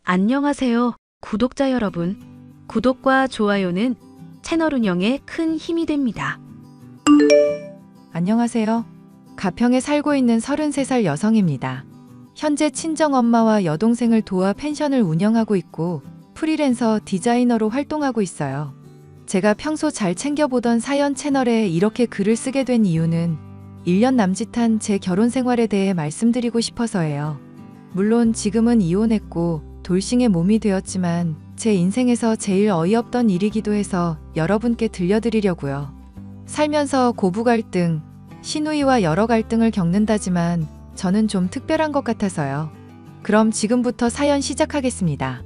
안녕하세요, 구독자 여러분. 구독과 좋아요는 채널 운영에 큰 힘이 됩니다. 안녕하세요. 가평에 살고 있는 33살 여성입니다. 현재 친정엄마와 여동생을 도와 펜션을 운영하고 있고 프리랜서 디자이너로 활동하고 있어요. 제가 평소 잘 챙겨보던 사연 채널에 이렇게 글을 쓰게 된 이유는 1년 남짓한 제 결혼 생활에 대해 말씀드리고 싶어서예요. 물론 지금은 이혼했고 돌싱의 몸이 되었지만 제 인생에서 제일 어이없던 일이기도 해서 여러분께 들려드리려고요. 살면서 고부 갈등, 시누이와 여러 갈등을 겪는다지만 저는 좀 특별한 것 같아서요. 그럼 지금부터 사연 시작하겠습니다.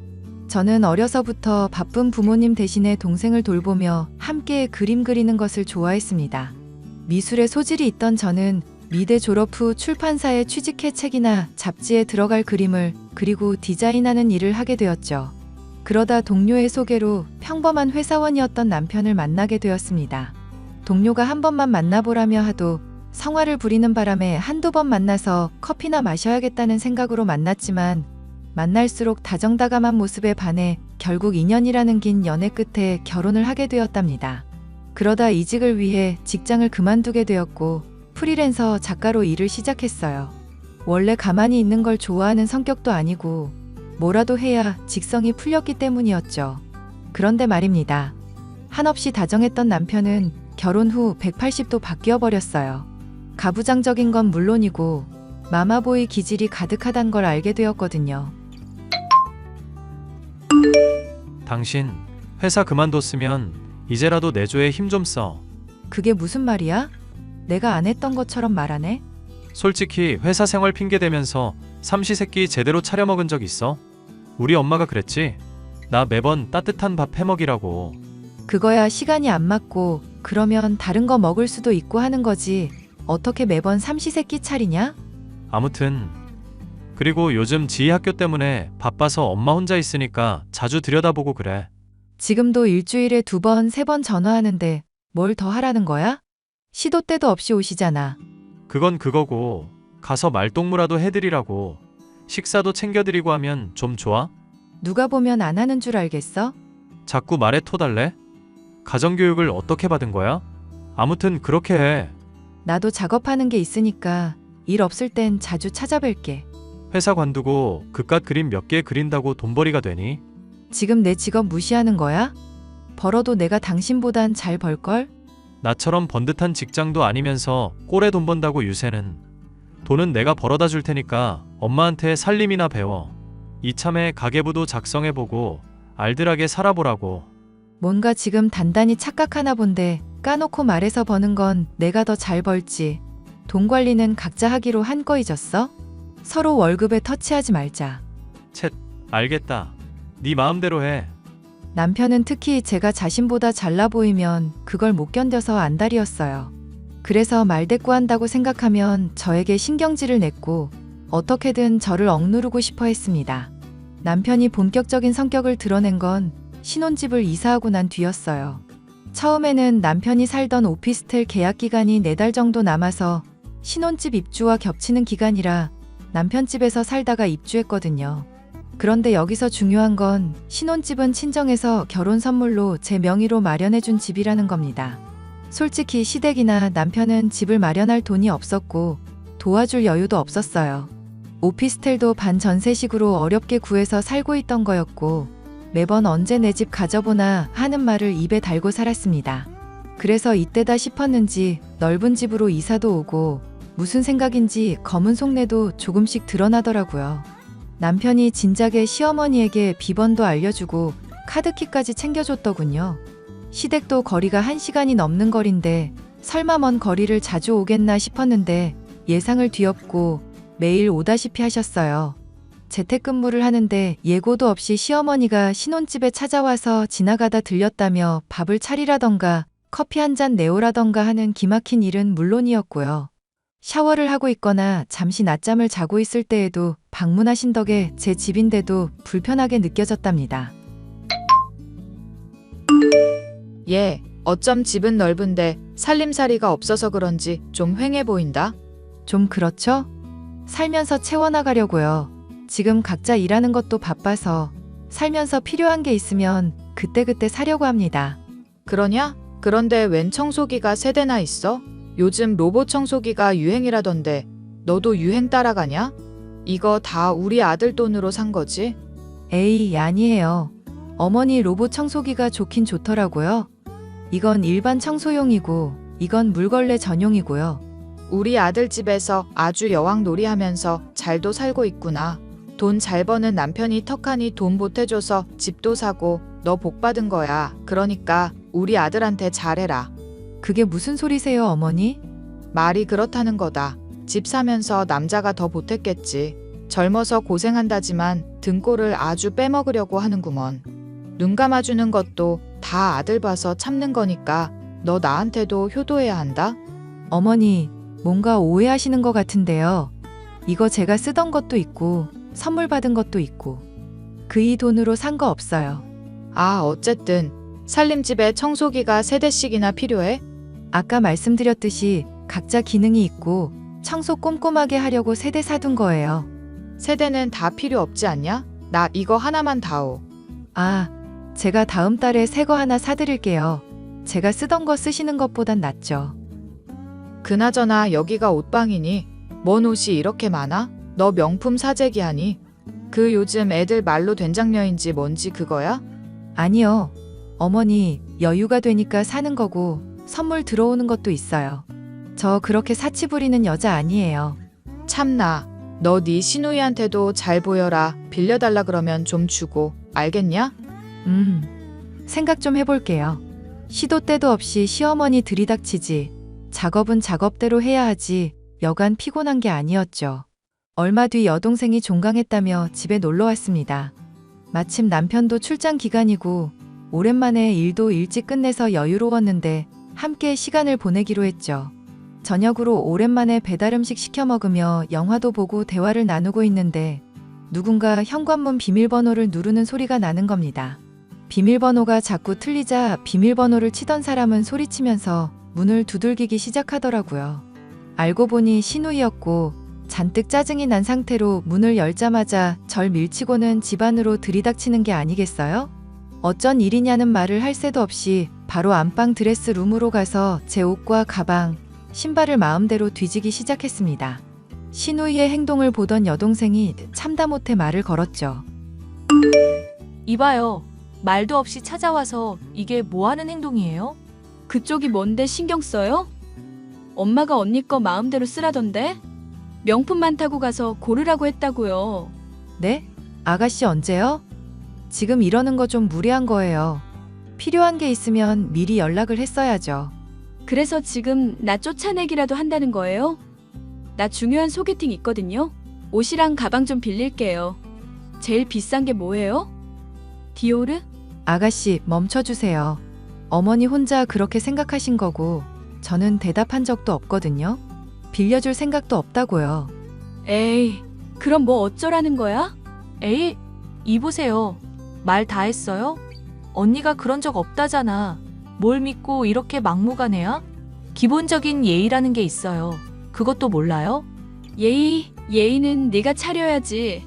저는 어려서부터 바쁜 부모님 대신에 동생을 돌보며 함께 그림 그리는 것을 좋아했습니다. 미술에 소질이 있던 저는 미대 졸업 후 출판사에 취직해 책이나 잡지에 들어갈 그림을 그리고 디자인하는 일을 하게 되었죠. 그러다 동료의 소개로 평범한 회사원이었던 남편을 만나게 되었습니다. 동료가 한 번만 만나보라며 하도 성화를 부리는 바람에 한두 번 만나서 커피나 마셔야겠다는 생각으로 만났지만 만날수록 다정다감한 모습에 반해 결국 2년이라는 긴 연애 끝에 결혼을 하게 되었답니다. 그러다 이직을 위해 직장을 그만두게 되었고 프리랜서 작가로 일을 시작했어요. 원래 가만히 있는 걸 좋아하는 성격도 아니고 뭐라도 해야 직성이 풀렸기 때문이었죠. 그런데 말입니다. 한없이 다정했던 남편은 결혼 후 180도 바뀌어 버렸어요. 가부장적인 건 물론이고 마마보이 기질이 가득하단 걸 알게 되었거든요. 당신 회사 그만뒀으면 이제라도 내조에 힘 좀 써. 그게 무슨 말이야? 내가 안 했던 것처럼 말하네? 솔직히 회사 생활 핑계대면서 삼시세끼 제대로 차려 먹은 적 있어? 우리 엄마가 그랬지? 나 매번 따뜻한 밥 해먹이라고. 그거야 시간이 안 맞고 그러면 다른 거 먹을 수도 있고 하는 거지. 어떻게 매번 삼시세끼 차리냐? 아무튼 그리고 요즘 지희 학교 때문에 바빠서 엄마 혼자 있으니까 자주 들여다보고 그래. 지금도 일주일에 2번, 3번 전화하는데 뭘 더 하라는 거야? 시도 때도 없이 오시잖아. 그건 그거고 가서 말동무라도 해드리라고. 식사도 챙겨드리고 하면 좀 좋아? 누가 보면 안 하는 줄 알겠어? 자꾸 말에 토달래? 가정교육을 어떻게 받은 거야? 아무튼 그렇게 해. 나도 작업하는 게 있으니까 일 없을 땐 자주 찾아뵐게. 회사 관두고 그깟 그림 몇 개 그린다고 돈벌이가 되니? 지금 내 직업 무시하는 거야? 벌어도 내가 당신보단 잘 벌걸? 나처럼 번듯한 직장도 아니면서 꼴에 돈 번다고 유세는. 돈은 내가 벌어다 줄 테니까 엄마한테 살림이나 배워. 이참에 가계부도 작성해보고 알뜰하게 살아보라고. 뭔가 지금 단단히 착각하나 본데 까놓고 말해서 버는 건 내가 더 잘 벌지. 돈 관리는 각자 하기로 한 거 잊었어? 서로 월급에 터치하지 말자. 쳇, 알겠다. 네 마음대로 해. 남편은 특히 제가 자신보다 잘나 보이면 그걸 못 견뎌서 안달이었어요. 그래서 말대꾸한다고 생각하면 저에게 신경질을 냈고 어떻게든 저를 억누르고 싶어 했습니다. 남편이 본격적인 성격을 드러낸 건 신혼집을 이사하고 난 뒤였어요. 처음에는 남편이 살던 오피스텔 계약 기간이 4달 정도 남아서 신혼집 입주와 겹치는 기간이라 남편 집에서 살다가 입주했거든요. 그런데 여기서 중요한 건 신혼집은 친정에서 결혼 선물로 제 명의로 마련해준 집이라는 겁니다. 솔직히 시댁이나 남편은 집을 마련할 돈이 없었고 도와줄 여유도 없었어요. 오피스텔도 반전세식으로 어렵게 구해서 살고 있던 거였고 매번 언제 내 집 가져보나 하는 말을 입에 달고 살았습니다. 그래서 이때다 싶었는지 넓은 집으로 이사도 오고 무슨 생각인지 검은 속내도 조금씩 드러나더라고요. 남편이 진작에 시어머니에게 비번도 알려주고 카드키까지 챙겨줬더군요. 시댁도 거리가 1시간이 넘는 거리인데 설마 먼 거리를 자주 오겠나 싶었는데 예상을 뒤엎고 매일 오다시피 하셨어요. 재택근무를 하는데 예고도 없이 시어머니가 신혼집에 찾아와서 지나가다 들렸다며 밥을 차리라던가 커피 한 잔 내오라던가 하는 기막힌 일은 물론이었고요. 샤워를 하고 있거나 잠시 낮잠을 자고 있을 때에도 방문하신 덕에 제 집인데도 불편하게 느껴졌답니다. 얘, 어쩜 집은 넓은데 살림살이가 없어서 그런지 좀 휑해 보인다? 좀 그렇죠? 살면서 채워나가려고요. 지금 각자 일하는 것도 바빠서 살면서 필요한 게 있으면 그때그때 사려고 합니다. 그러냐? 그런데 웬 청소기가 3대나 있어? 요즘 로봇 청소기가 유행이라던데 너도 유행 따라가냐? 이거 다 우리 아들 돈으로 산 거지? 에이, 아니에요. 어머니 로봇 청소기가 좋긴 좋더라고요. 이건 일반 청소용이고 이건 물걸레 전용이고요. 우리 아들 집에서 아주 여왕놀이 하면서 잘도 살고 있구나. 돈 잘 버는 남편이 턱하니 돈 보태줘서 집도 사고 너 복 받은 거야. 그러니까 우리 아들한테 잘해라. 그게 무슨 소리세요, 어머니? 말이 그렇다는 거다. 집 사면서 남자가 더 보탰겠지. 젊어서 고생한다지만 등골을 아주 빼먹으려고 하는구먼. 눈 감아주는 것도 다 아들 봐서 참는 거니까 너 나한테도 효도해야 한다. 어머니, 뭔가 오해하시는 것 같은데요. 이거 제가 쓰던 것도 있고 선물 받은 것도 있고 그 이 돈으로 산 거 없어요. 아, 어쨌든 살림집에 청소기가 3대씩이나 필요해? 아까 말씀드렸듯이 각자 기능이 있고 청소 꼼꼼하게 하려고 3대 사둔 거예요. 3대는 다 필요 없지 않냐? 나 이거 하나만 다오. 아, 제가 다음 달에 새 거 하나 사드릴게요. 제가 쓰던 거 쓰시는 것보단 낫죠. 그나저나 여기가 옷방이니 뭔 옷이 이렇게 많아? 너 명품 사재기 하니? 그 요즘 애들 말로 된장녀인지 뭔지 그거야? 아니요. 어머니, 여유가 되니까 사는 거고 선물 들어오는 것도 있어요. 저 그렇게 사치 부리는 여자 아니에요. 참나, 너 네 시누이한테도 잘 보여라. 빌려달라 그러면 좀 주고, 알겠냐? 생각 좀 해볼게요. 시도 때도 없이 시어머니 들이닥치지. 작업은 작업대로 해야 하지. 여간 피곤한 게 아니었죠. 얼마 뒤 여동생이 종강했다며 집에 놀러 왔습니다. 마침 남편도 출장 기간이고 오랜만에 일도 일찍 끝내서 여유로웠는데 함께 시간을 보내기로 했죠. 저녁으로 오랜만에 배달 음식 시켜 먹으며 영화도 보고 대화를 나누고 있는데 누군가 현관문 비밀번호를 누르는 소리가 나는 겁니다. 비밀번호가 자꾸 틀리자 비밀번호를 치던 사람은 소리치면서 문을 두들기기 시작하더라고요. 알고 보니 시누이였고 잔뜩 짜증이 난 상태로 문을 열자마자 절 밀치고는 집 안으로 들이닥치는 게 아니겠어요? 어쩐 일이냐는 말을 할 새도 없이 바로 안방 드레스룸으로 가서 제 옷과 가방, 신발을 마음대로 뒤지기 시작했습니다. 시누이의 행동을 보던 여동생이 참다 못해 말을 걸었죠. 이봐요. 말도 없이 찾아와서 이게 뭐 하는 행동이에요? 그쪽이 뭔데 신경 써요? 엄마가 언니 거 마음대로 쓰라던데? 명품 많다고 가서 고르라고 했다고요. 네? 아가씨 언제요? 지금 이러는 거 좀 무리한 거예요. 필요한 게 있으면 미리 연락을 했어야죠. 그래서 지금 나 쫓아내기라도 한다는 거예요? 나 중요한 소개팅 있거든요. 옷이랑 가방 좀 빌릴게요. 제일 비싼 게 뭐예요? 디오르? 아가씨 멈춰주세요. 어머니 혼자 그렇게 생각하신 거고 저는 대답한 적도 없거든요. 빌려줄 생각도 없다고요. 에이, 그럼 뭐 어쩌라는 거야? 에이, 이보세요. 말 다 했어요? 언니가 그런 적 없다잖아. 뭘 믿고 이렇게 막무가내야? 기본적인 예의라는 게 있어요. 그것도 몰라요? 예의는 네가 차려야지.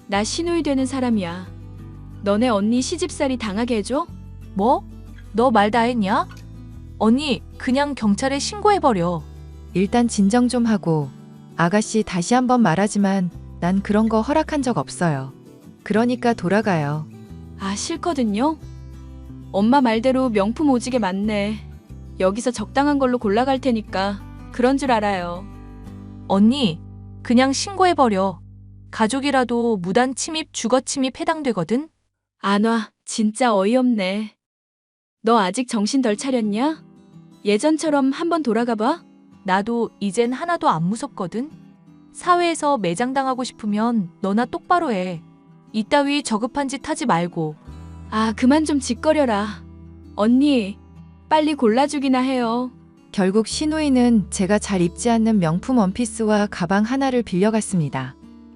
나 시누이 되는 사람이야. 너네 언니 시집살이 당하게 해줘? 뭐? 너 말 다 했냐? 언니, 그냥 경찰에 신고해버려. 일단 진정 좀 하고 아가씨 다시 한번 말하지만 난 그런 거 허락한 적 없어요. 그러니까 돌아가요. 아, 싫거든요. 엄마 말대로 명품 오지게 많네. 여기서 적당한 걸로 골라갈 테니까 그런 줄 알아요. 언니, 그냥 신고해버려. 가족이라도 무단 침입, 주거 침입 해당되거든? 안 와. 진짜 어이없네. 너 아직 정신 덜 차렸냐? 예전처럼 한번 돌아가 봐. 나도 이젠 하나도 안 무섭거든? 사회에서 매장당하고 싶으면 너나 똑바로 해. 이따위 저급한 짓 하지 말고. 아, 그만 좀 짓거려라. 언니, 빨리 골라주기나 해요. 결국 시누이는 제가 잘 입지 않는 명품 원피스와 가방 하나를 빌려갔습니다.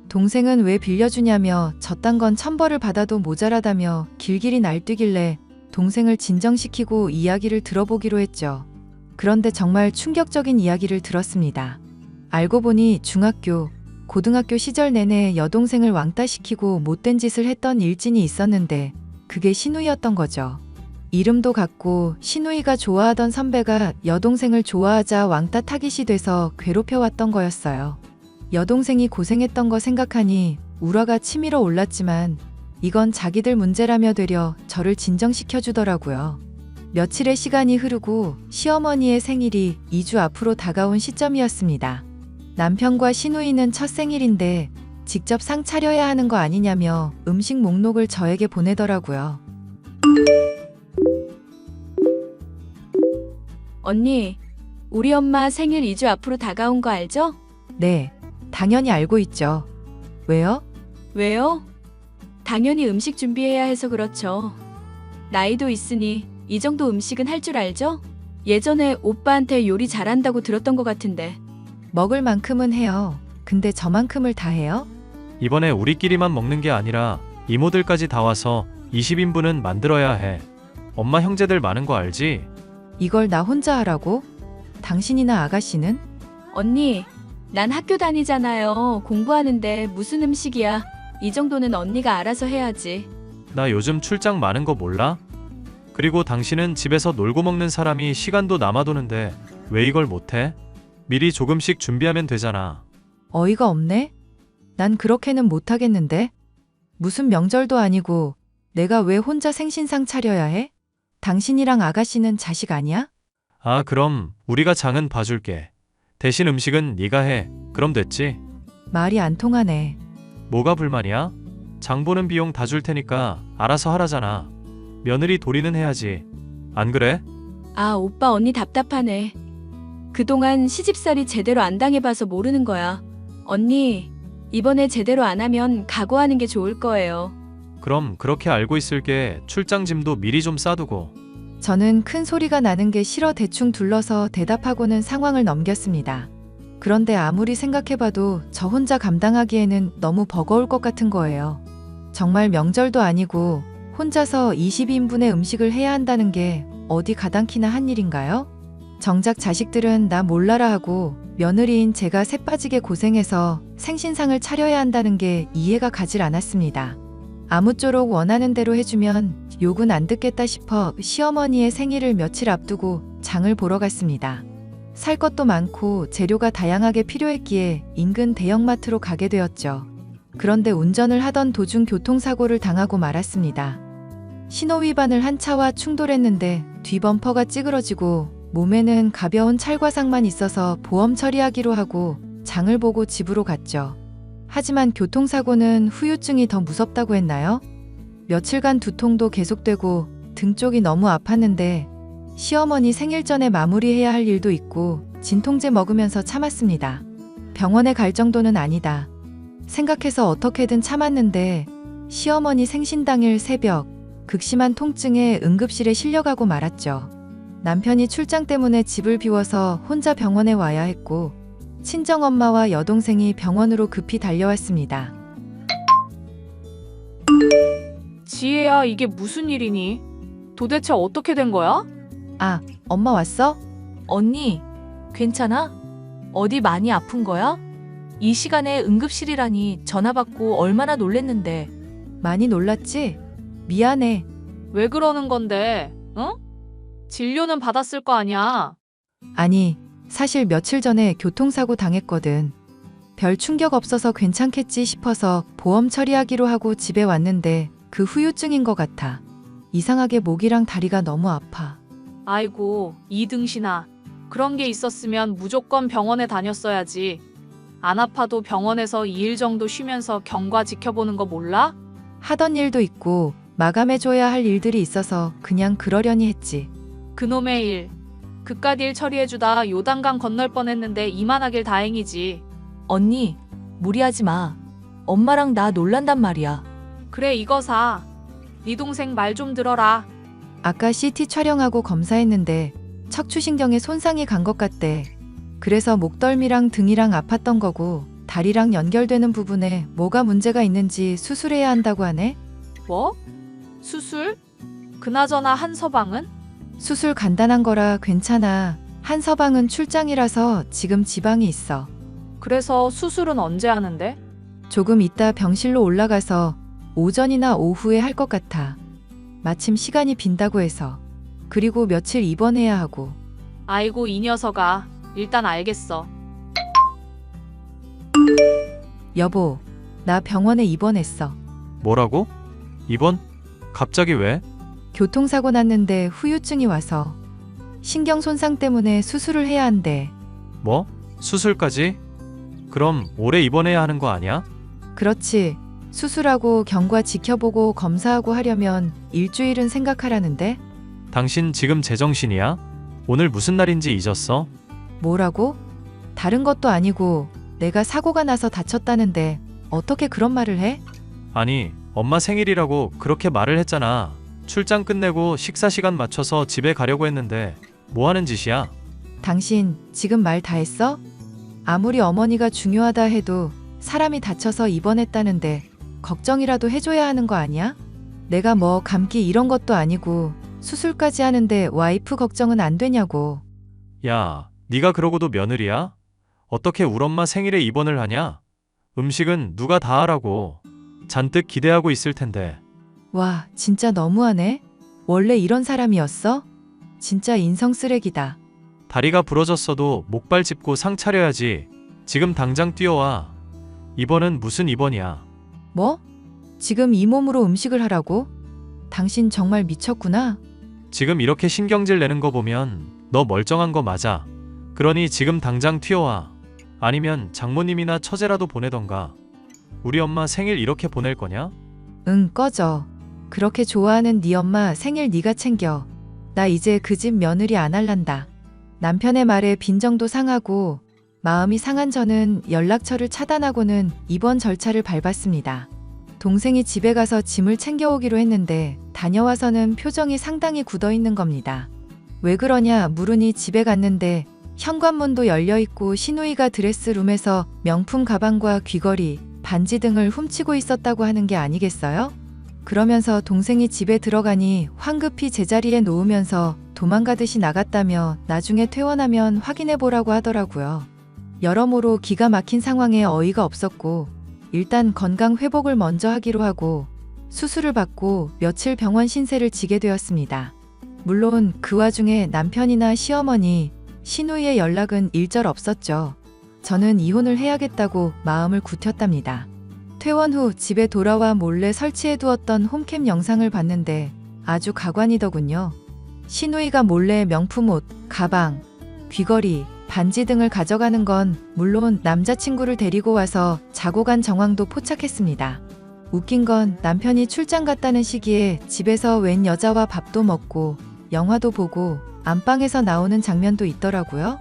동생은 왜 빌려주냐며 저딴 건 천벌을 받아도 모자라다며 길길이 날뛰길래 동생을 진정시키고 이야기를 들어보기로 했죠. 그런데 정말 충격적인 이야기를 들었습니다. 알고 보니 중학교, 고등학교 시절 내내 여동생을 왕따시키고 못된 짓을 했던 일진이 있었는데 그게 신우이였던 거죠. 이름도 같고 신우이가 좋아하던 선배가 여동생을 좋아하자 왕따 타깃이 돼서 괴롭혀왔던 거였어요. 여동생이 고생했던 거 생각하니 우라가 치밀어 올랐지만 이건 자기들 문제라며 되려 저를 진정시켜주더라고요. 며칠의 시간이 흐르고 시어머니의 생일이 2주 앞으로 다가온 시점이었습니다. 남편과 신우이는 첫 생일인데 직접 상 차려야 하는 거 아니냐며 음식 목록을 저에게 보내더라고요. 언니, 우리 엄마 생일 2주 앞으로 다가온 거 알죠? 네, 당연히 알고 있죠. 왜요? 왜요? 당연히 음식 준비해야 해서 그렇죠. 나이도 있으니 이 정도 음식은 할 줄 알죠? 예전에 오빠한테 요리 잘한다고 들었던 것 같은데. 먹을 만큼은 해요. 근데 저만큼을 다 해요? 이번에 우리끼리만 먹는 게 아니라 이모들까지 다 와서 20인분은 만들어야 해. 엄마 형제들 많은 거 알지? 이걸 나 혼자 하라고? 당신이나 아가씨는? 언니, 난 학교 다니잖아요. 공부하는데 무슨 음식이야. 이 정도는 언니가 알아서 해야지. 나 요즘 출장 많은 거 몰라? 그리고 당신은 집에서 놀고 먹는 사람이 시간도 남아도는데 왜 이걸 못해? 미리 조금씩 준비하면 되잖아. 어이가 없네? 난 그렇게는 못하겠는데? 무슨 명절도 아니고 내가 왜 혼자 생신상 차려야 해? 당신이랑 아가씨는 자식 아니야? 아, 그럼 우리가 장은 봐줄게. 대신 음식은 네가 해. 그럼 됐지? 말이 안 통하네. 뭐가 불만이야? 장 보는 비용 다 줄 테니까 알아서 하라잖아. 며느리 도리는 해야지. 안 그래? 아, 오빠 언니 답답하네. 그동안 시집살이 제대로 안 당해봐서 모르는 거야. 언니, 이번에 제대로 안 하면 각오하는 게 좋을 거예요. 그럼 그렇게 알고 있을게. 출장 짐도 미리 좀 싸두고. 저는 큰 소리가 나는 게 싫어 대충 둘러서 대답하고는 상황을 넘겼습니다. 그런데 아무리 생각해봐도 저 혼자 감당하기에는 너무 버거울 것 같은 거예요. 정말 명절도 아니고 혼자서 20인분의 음식을 해야 한다는 게 어디 가당키나 한 일인가요? 정작 자식들은 나 몰라라 하고 며느리인 제가 새빠지게 고생해서 생신상을 차려야 한다는 게 이해가 가질 않았습니다. 아무쪼록 원하는 대로 해주면 욕은 안 듣겠다 싶어 시어머니의 생일을 며칠 앞두고 장을 보러 갔습니다. 살 것도 많고 재료가 다양하게 필요했기에 인근 대형마트로 가게 되었죠. 그런데 운전을 하던 도중 교통사고를 당하고 말았습니다. 신호위반을 한 차와 충돌했는데 뒤 범퍼가 찌그러지고 몸에는 가벼운 찰과상만 있어서 보험 처리하기로 하고 장을 보고 집으로 갔죠. 하지만 교통사고는 후유증이 더 무섭다고 했나요? 며칠간 두통도 계속되고 등 쪽이 너무 아팠는데 시어머니 생일 전에 마무리해야 할 일도 있고 진통제 먹으면서 참았습니다. 병원에 갈 정도는 아니다. 생각해서 어떻게든 참았는데 시어머니 생신 당일 새벽 극심한 통증에 응급실에 실려가고 말았죠. 남편이 출장 때문에 집을 비워서 혼자 병원에 와야 했고 친정엄마와 여동생이 병원으로 급히 달려왔습니다. 지혜야, 이게 무슨 일이니? 도대체 어떻게 된 거야? 아, 엄마 왔어? 언니, 괜찮아? 어디 많이 아픈 거야? 이 시간에 응급실이라니 전화 받고 얼마나 놀랬는데. 많이 놀랐지? 미안해. 왜 그러는 건데? 응? 진료는 받았을 거 아니야. 아니, 사실 며칠 전에 교통사고 당했거든. 별 충격 없어서 괜찮겠지 싶어서 보험 처리하기로 하고 집에 왔는데 그 후유증인 것 같아. 이상하게 목이랑 다리가 너무 아파. 아이고, 이등신아. 그런 게 있었으면 무조건 병원에 다녔어야지. 안 아파도 병원에서 2일 정도 쉬면서 경과 지켜보는 거 몰라? 하던 일도 있고 마감해줘야 할 일들이 있어서 그냥 그러려니 했지. 그놈의 일. 그깟 일 처리해주다 요단강 건널 뻔했는데 이만하길 다행이지. 언니, 무리하지 마. 엄마랑 나 놀란단 말이야. 그래, 이거 사. 네 동생 말 좀 들어라. 아까 CT 촬영하고 검사했는데 척추신경에 손상이 간 것 같대. 그래서 목덜미랑 등이랑 아팠던 거고 다리랑 연결되는 부분에 뭐가 문제가 있는지 수술해야 한다고 하네. 뭐? 수술? 그나저나 한서방은? 수술 간단한 거라 괜찮아. 한서방은 출장이라서 지금 지방에 있어. 그래서 수술은 언제 하는데? 조금 있다 병실로 올라가서 오전이나 오후에 할 것 같아. 마침 시간이 빈다고 해서. 그리고 며칠 입원해야 하고. 아이고, 이 녀석아. 일단 알겠어. 여보, 나 병원에 입원했어. 뭐라고? 입원? 갑자기 왜? 교통사고 났는데 후유증이 와서. 신경 손상 때문에 수술을 해야 한대. 뭐? 수술까지? 그럼 오래 입원해야 하는 거 아니야? 그렇지. 수술하고 경과 지켜보고 검사하고 하려면 일주일은 생각하라는데? 당신 지금 제정신이야? 오늘 무슨 날인지 잊었어? 뭐라고? 다른 것도 아니고 내가 사고가 나서 다쳤다는데 어떻게 그런 말을 해? 아니, 엄마 생일이라고 그렇게 말을 했잖아. 출장 끝내고 식사 시간 맞춰서 집에 가려고 했는데 뭐 하는 짓이야? 당신 지금 말 다 했어? 아무리 어머니가 중요하다 해도 사람이 다쳐서 입원했다는데 걱정이라도 해줘야 하는 거 아니야? 내가 뭐 감기 이런 것도 아니고 수술까지 하는데 와이프 걱정은 안 되냐고. 야, 네가 그러고도 며느리야? 어떻게 우리 엄마 생일에 입원을 하냐? 음식은 누가 다 하라고. 잔뜩 기대하고 있을 텐데. 와, 진짜 너무하네. 원래 이런 사람이었어? 진짜 인성 쓰레기다. 다리가 부러졌어도 목발 짚고 상 차려야지. 지금 당장 뛰어와. 입원은 무슨 입원이야? 뭐? 지금 이 몸으로 음식을 하라고? 당신 정말 미쳤구나. 지금 이렇게 신경질 내는 거 보면 너 멀쩡한 거 맞아. 그러니 지금 당장 튀어와. 아니면 장모님이나 처제라도 보내던가. 우리 엄마 생일 이렇게 보낼 거냐? 응, 꺼져. 그렇게 좋아하는 네 엄마 생일 네가 챙겨. 나 이제 그 집 며느리 안 할란다. 남편의 말에 빈정도 상하고 마음이 상한 저는 연락처를 차단하고는 입원 절차를 밟았습니다. 동생이 집에 가서 짐을 챙겨오기로 했는데 다녀와서는 표정이 상당히 굳어있는 겁니다. 왜 그러냐 물으니 집에 갔는데 현관문도 열려있고 시누이가 드레스룸에서 명품 가방과 귀걸이, 반지 등을 훔치고 있었다고 하는 게 아니겠어요? 그러면서 동생이 집에 들어가니 황급히 제자리에 놓으면서 도망가듯이 나갔다며 나중에 퇴원하면 확인해보라고 하더라고요. 여러모로 기가 막힌 상황에 어이가 없었고 일단 건강 회복을 먼저 하기로 하고 수술을 받고 며칠 병원 신세를 지게 되었습니다. 물론 그 와중에 남편이나 시어머니, 시누이의 연락은 일절 없었죠. 저는 이혼을 해야겠다고 마음을 굳혔답니다. 퇴원 후 집에 돌아와 몰래 설치해두었던 홈캠 영상을 봤는데 아주 가관이더군요. 시누이가 몰래 명품 옷, 가방, 귀걸이, 반지 등을 가져가는 건 물론 남자친구를 데리고 와서 자고 간 정황도 포착했습니다. 웃긴 건 남편이 출장 갔다는 시기에 집에서 웬 여자와 밥도 먹고 영화도 보고 안방에서 나오는 장면도 있더라고요.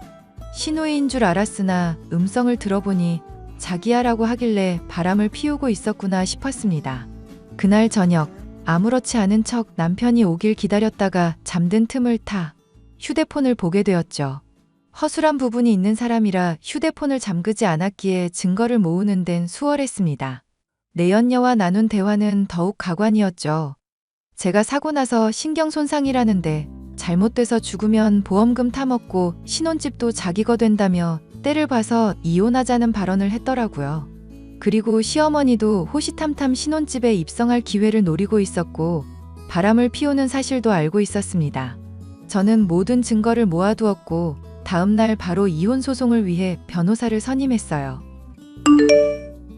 시누이인 줄 알았으나 음성을 들어보니 자기야라고 하길래 바람을 피우고 있었구나 싶었습니다. 그날 저녁 아무렇지 않은 척 남편이 오길 기다렸다가 잠든 틈을 타 휴대폰을 보게 되었죠. 허술한 부분이 있는 사람이라 휴대폰을 잠그지 않았기에 증거를 모으는 데는 수월했습니다. 내연녀와 나눈 대화는 더욱 가관이었죠. 제가 사고 나서 신경 손상이라는데 잘못돼서 죽으면 보험금 타먹고 신혼집도 자기 거 된다며 때를 봐서 이혼하자는 발언을 했더라고요. 그리고 시어머니도 호시탐탐 신혼집에 입성할 기회를 노리고 있었고 바람을 피우는 사실도 알고 있었습니다. 저는 모든 증거를 모아두었고 다음 날 바로 이혼 소송을 위해 변호사를 선임했어요.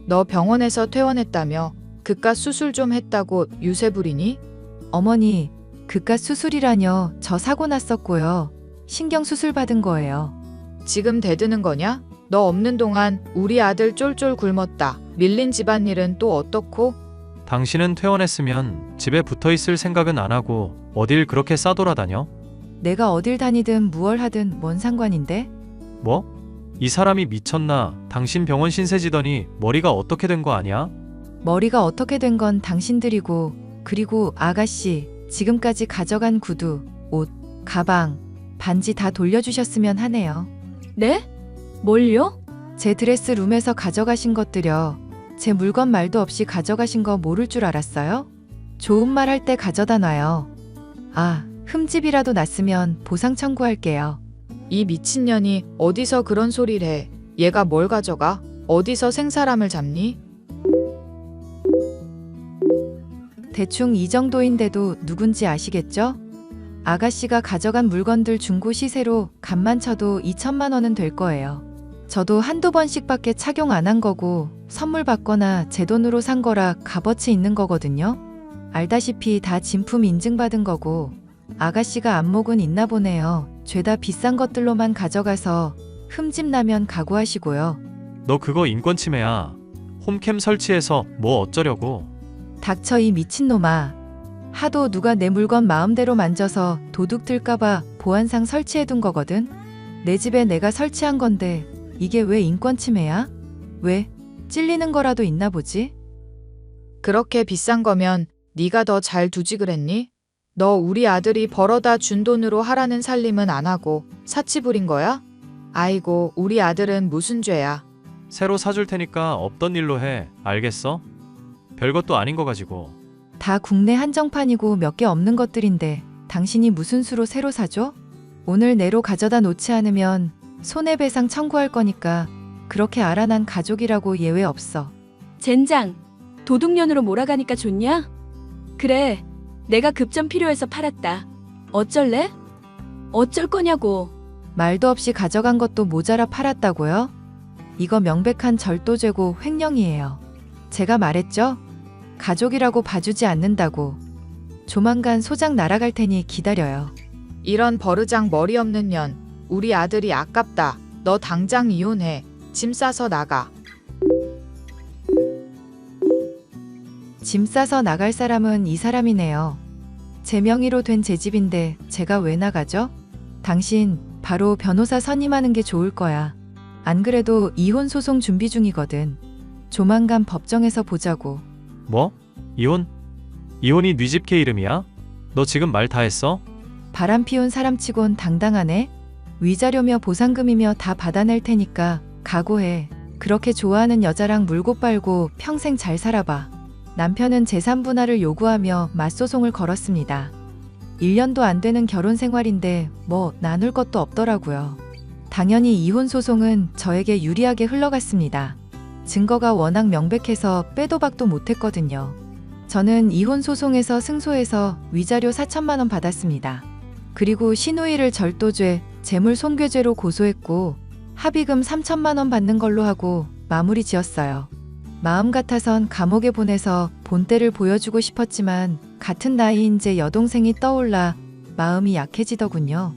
너 병원에서 퇴원했다며 그깟 수술 좀 했다고 유세 부리니? 어머니, 그깟 수술이라뇨. 저 사고 났었고요. 신경 수술 받은 거예요. 지금 대드는 거냐? 너 없는 동안 우리 아들 쫄쫄 굶었다. 밀린 집안일은 또 어떻고? 당신은 퇴원했으면 집에 붙어 있을 생각은 안 하고 어딜 그렇게 싸돌아다녀? 내가 어딜 다니든 무얼 하든 뭔 상관인데? 뭐? 이 사람이 미쳤나? 당신 병원 신세지더니 머리가 어떻게 된 거 아니야? 머리가 어떻게 된 건 당신들이고 그리고 아가씨 지금까지 가져간 구두, 옷, 가방, 반지 다 돌려주셨으면 하네요. 네? 뭘요? 제 드레스룸에서 가져가신 것들여. 제 물건 말도 없이 가져가신 거 모를 줄 알았어요? 좋은 말 할 때 가져다 놔요. 아, 흠집이라도 났으면 보상 청구할게요. 이 미친년이 어디서 그런 소리를 해. 얘가 뭘 가져가? 어디서 생사람을 잡니? 대충 이 정도인데도 누군지 아시겠죠? 아가씨가 가져간 물건들 중고 시세로 값만 쳐도 2천만 원은 될 거예요. 저도 한두 번씩밖에 착용 안 한 거고 선물 받거나 제 돈으로 산 거라 값어치 있는 거거든요. 알다시피 다 진품 인증받은 거고 아가씨가 안목은 있나 보네요. 죄다 비싼 것들로만 가져가서 흠집 나면 각오하시고요. 너 그거 인권 침해야. 홈캠 설치해서 뭐 어쩌려고. 닥쳐 이 미친놈아. 하도 누가 내 물건 마음대로 만져서 도둑 들까봐 보안상 설치해둔 거거든. 내 집에 내가 설치한 건데 이게 왜 인권 침해야? 왜? 찔리는 거라도 있나 보지? 그렇게 비싼 거면 네가 더 잘 두지 그랬니? 너 우리 아들이 벌어다 준 돈으로 하라는 살림은 안 하고 사치 부린 거야? 아이고, 우리 아들은 무슨 죄야? 새로 사줄 테니까 없던 일로 해. 알겠어? 별것도 아닌 거 가지고. 다 국내 한정판이고 몇 개 없는 것들인데 당신이 무슨 수로 새로 사줘? 오늘 내로 가져다 놓지 않으면 손해배상 청구할 거니까 그렇게 알아. 난 가족이라고 예외 없어. 젠장, 도둑년으로 몰아가니까 좋냐? 그래, 내가 급전 필요해서 팔았다. 어쩔래? 어쩔 거냐고. 말도 없이 가져간 것도 모자라 팔았다고요? 이거 명백한 절도죄고 횡령이에요. 제가 말했죠? 가족이라고 봐주지 않는다고. 조만간 소장 날아갈 테니 기다려요. 이런 버르장 머리 없는 년. 우리 아들이 아깝다. 너 당장 이혼해. 짐 싸서 나가. 짐 싸서 나갈 사람은 이 사람이네요. 제 명의로 된 제 집인데 제가 왜 나가죠? 당신 바로 변호사 선임하는 게 좋을 거야. 안 그래도 이혼 소송 준비 중이거든. 조만간 법정에서 보자고. 뭐? 이혼? 이혼이 네 집 개 이름이야? 너 지금 말 다 했어? 바람 피운 사람치곤 당당하네. 위자료며 보상금이며 다 받아낼 테니까 각오해. 그렇게 좋아하는 여자랑 물고 빨고 평생 잘 살아봐. 남편은 재산 분할을 요구하며 맞소송을 걸었습니다. 1년도 안 되는 결혼 생활인데 뭐 나눌 것도 없더라고요. 당연히 이혼 소송은 저에게 유리하게 흘러갔습니다. 증거가 워낙 명백해서 빼도 박도 못했거든요. 저는 이혼 소송에서 승소해서 위자료 4천만 원 받았습니다. 그리고 신우이를 절도죄, 재물 손괴죄로 고소했고 합의금 3천만 원 받는 걸로 하고 마무리 지었어요. 마음 같아선 감옥에 보내서 본때를 보여주고 싶었지만 같은 나이인 제 여동생이 떠올라 마음이 약해지더군요.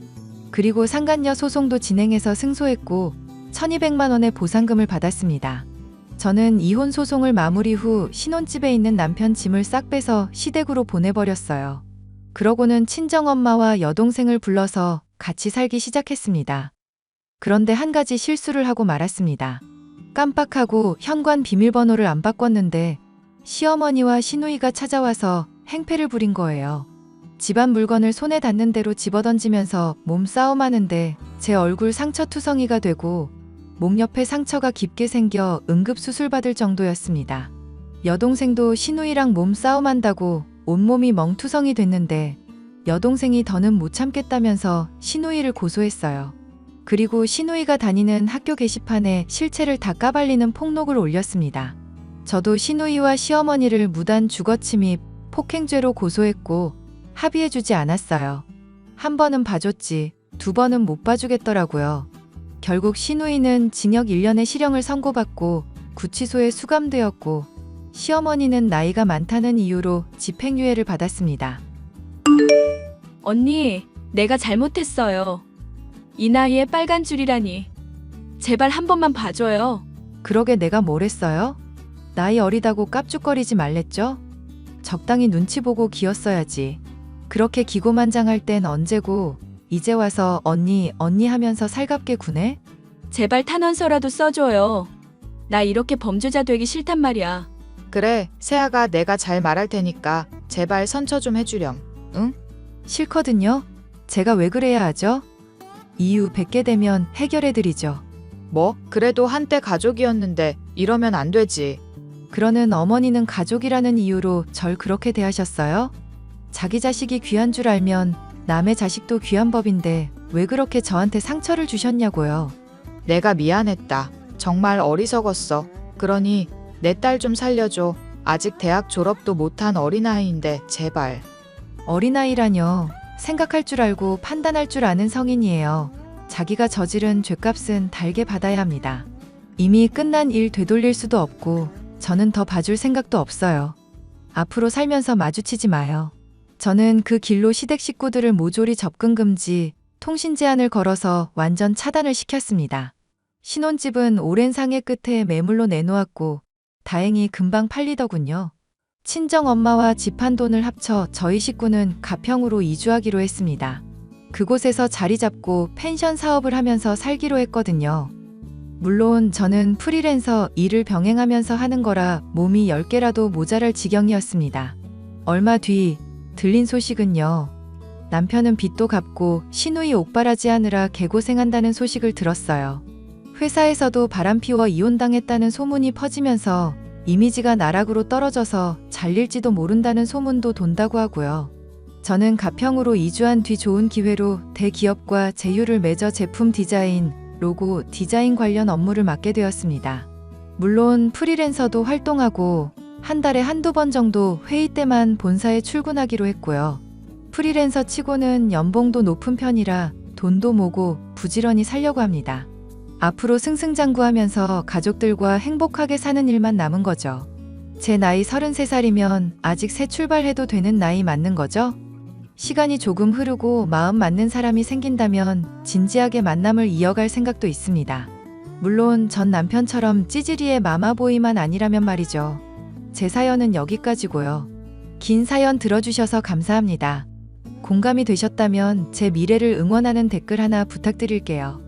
그리고 상간녀 소송도 진행해서 승소했고 1200만 원의 보상금을 받았습니다. 저는 이혼 소송을 마무리 후 신혼집에 있는 남편 짐을 싹 빼서 시댁으로 보내버렸어요. 그러고는 친정엄마와 여동생을 불러서 같이 살기 시작했습니다. 그런데 한 가지 실수를 하고 말았습니다. 깜빡하고 현관 비밀번호를 안 바꿨는데 시어머니와 시누이가 찾아와서 행패를 부린 거예요. 집안 물건을 손에 닿는 대로 집어던지면서 몸싸움하는데 제 얼굴 상처투성이가 되고 목 옆에 상처가 깊게 생겨 응급수술 받을 정도였습니다. 여동생도 시누이랑 몸싸움한다고 온몸이 멍투성이 됐는데 여동생이 더는 못 참겠다면서 시누이를 고소했어요. 그리고 시누이가 다니는 학교 게시판에 실체를 다 까발리는 폭록을 올렸습니다. 저도 시누이와 시어머니를 무단 주거침입, 폭행죄로 고소했고 합의해주지 않았어요. 한 번은 봐줬지, 두 번은 못 봐주겠더라고요. 결국 시누이는 징역 1년의 실형을 선고받고 구치소에 수감되었고 시어머니는 나이가 많다는 이유로 집행유예를 받았습니다. 언니, 내가 잘못했어요. 이 나이에 빨간 줄이라니. 제발 한 번만 봐줘요. 그러게 내가 뭘 했어요? 나이 어리다고 깝죽거리지 말랬죠? 적당히 눈치 보고 기었어야지. 그렇게 기고만장할 땐 언제고 이제 와서 언니 하면서 살갑게 구네? 제발 탄원서라도 써줘요. 나 이렇게 범죄자 되기 싫단 말이야. 그래, 세아가 내가 잘 말할 테니까 제발 선처 좀 해주렴. 응? 싫거든요. 제가 왜 그래야 하죠? 이유 100개 되면 해결해드리죠. 뭐? 그래도 한때 가족이었는데 이러면 안 되지. 그러는 어머니는 가족이라는 이유로 절 그렇게 대하셨어요? 자기 자식이 귀한 줄 알면 남의 자식도 귀한 법인데 왜 그렇게 저한테 상처를 주셨냐고요. 내가 미안했다. 정말 어리석었어. 그러니 내 딸 좀 살려줘. 아직 대학 졸업도 못한 어린아이인데 제발. 어린아이라뇨. 생각할 줄 알고 판단할 줄 아는 성인이에요. 자기가 저지른 죗값은 달게 받아야 합니다. 이미 끝난 일 되돌릴 수도 없고 저는 더 봐줄 생각도 없어요. 앞으로 살면서 마주치지 마요. 저는 그 길로 시댁 식구들을 모조리 접근 금지, 통신 제한을 걸어서 완전 차단을 시켰습니다. 신혼집은 오랜 상해 끝에 매물로 내놓았고 다행히 금방 팔리더군요. 친정 엄마와 집한 돈을 합쳐 저희 식구는 가평으로 이주하기로 했습니다. 그곳에서 자리 잡고 펜션 사업을 하면서 살기로 했거든요. 물론 저는 프리랜서 일을 병행하면서 하는 거라 몸이 10개라도 모자랄 지경이었습니다. 얼마 뒤 들린 소식은요. 남편은 빚도 갚고 시누이 옥바라지 하느라 개고생한다는 소식을 들었어요. 회사에서도 바람피워 이혼당했다는 소문이 퍼지면서 이미지가 나락으로 떨어져서 잘릴지도 모른다는 소문도 돈다고 하고요. 저는 가평으로 이주한 뒤 좋은 기회로 대기업과 제휴를 맺어 제품 디자인, 로고, 디자인 관련 업무를 맡게 되었습니다. 물론 프리랜서도 활동하고 한 달에 한두 번 정도 회의 때만 본사에 출근하기로 했고요. 프리랜서 치고는 연봉도 높은 편이라 돈도 모고 부지런히 살려고 합니다. 앞으로 승승장구하면서 가족들과 행복하게 사는 일만 남은 거죠. 제 나이 33살이면 아직 새 출발해도 되는 나이 맞는 거죠? 시간이 조금 흐르고 마음 맞는 사람이 생긴다면 진지하게 만남을 이어갈 생각도 있습니다. 물론 전 남편처럼 찌질이의 마마보이만 아니라면 말이죠. 제 사연은 여기까지고요. 긴 사연 들어주셔서 감사합니다. 공감이 되셨다면 제 미래를 응원하는 댓글 하나 부탁드릴게요.